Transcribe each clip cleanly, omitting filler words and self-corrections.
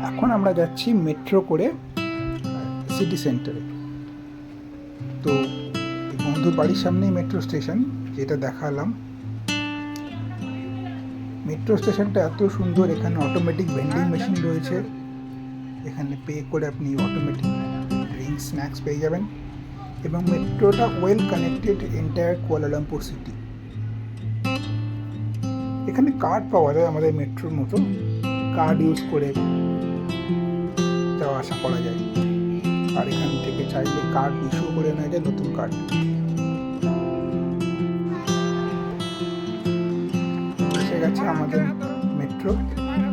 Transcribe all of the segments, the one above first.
এখন আমরা যাচ্ছি মেট্রো করে সিটি সেন্টারে। তো বন্ধুর বাড়ির সামনেই মেট্রো স্টেশন, যেটা দেখালাম। মেট্রো স্টেশনটা এত সুন্দর, এখানে অটোমেটিক ভেন্ডিং মেশিন রয়েছে, এখানে পে করে আপনি অটোমেটিক ড্রিঙ্কস স্ন্যাক্স পেয়ে যাবেন। এবং মেট্রোটা well connected entire Kuala Lumpur city. এখানে কার্ড পাওয়া যায় আমাদের মেট্রোর মতো, কার্ড ইউজ করে যাওয়া আসা করা যায়। আর এখান থেকে চাইলে কার্ড ইস্যু করে নেওয়া যায়, নতুন কার্ড। এসে গেছে আমাদের মেট্রো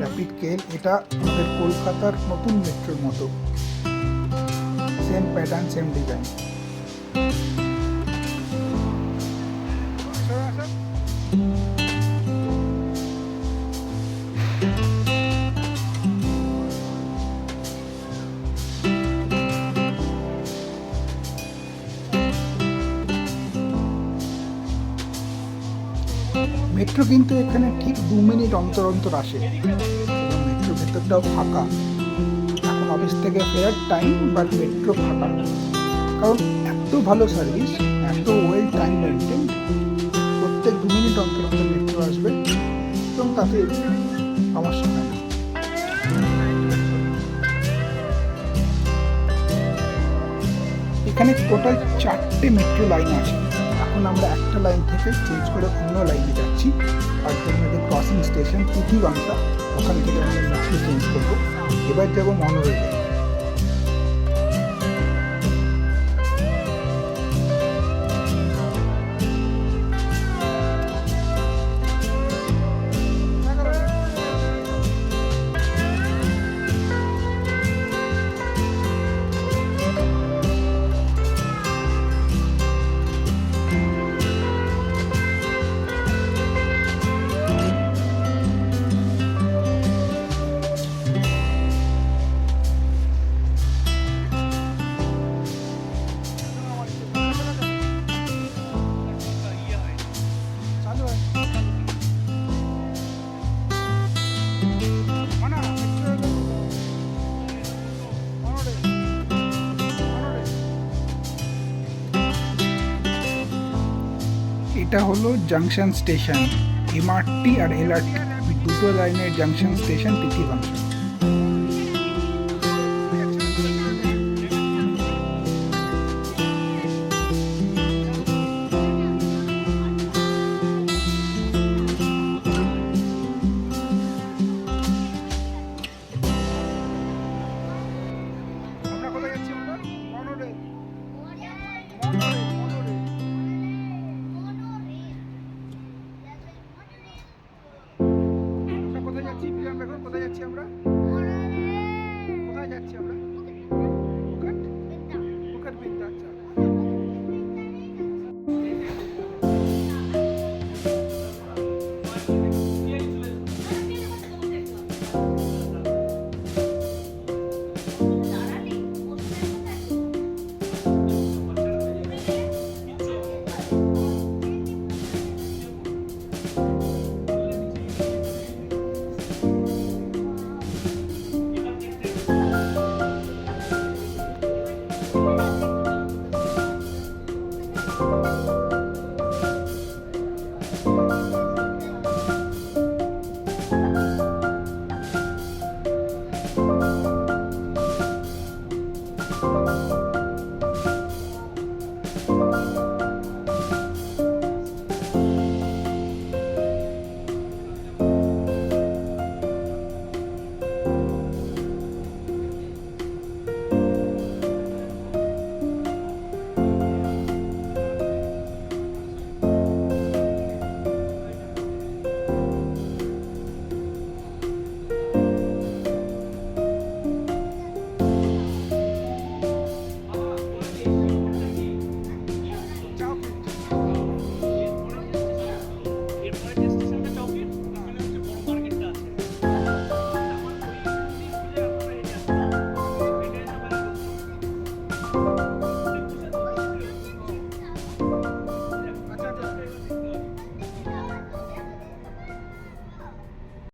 র্যাপিড কেল। এটা আমাদের কলকাতার নতুন মেট্রোর মতো, same pattern, same design. Metro কিন্তু এখানে ঠিক 2 মিনিট অন্তর অন্তর আসে, এবং মেট্রোর ভেতরটাও ফাঁকা। এখন অফিস থেকে ফেরার টাইম, বাট মেট্রো ফাঁকা, কারণ এত ভালো সার্ভিস, এত ওয়েল টাইম মেনটেন। প্রত্যেক 2 মিনিট অন্তর অন্তর মেট্রো আসবে, এবং তাতে সমস্যা হয় না। এখানে টোটাল 4টে মেট্রো লাইন আছে। এখন আমরা একটা লাইন থেকে চেঞ্জ করে অন্য লাইনে যাচ্ছি। আর আমাদের ক্রসিং স্টেশন তিথিবাংশা, ওখান থেকে আমরা মেট্রো চেঞ্জ করবো। এবার যাবো মনোরেলে। এটা হলো জাংশন স্টেশন, এমআরটি আর এলআরটি দুটো লাইনের জাংশন স্টেশন তিথিবাংশা। কোথায় যাচ্ছি আমরা? কোথায় যাচ্ছি আমরা?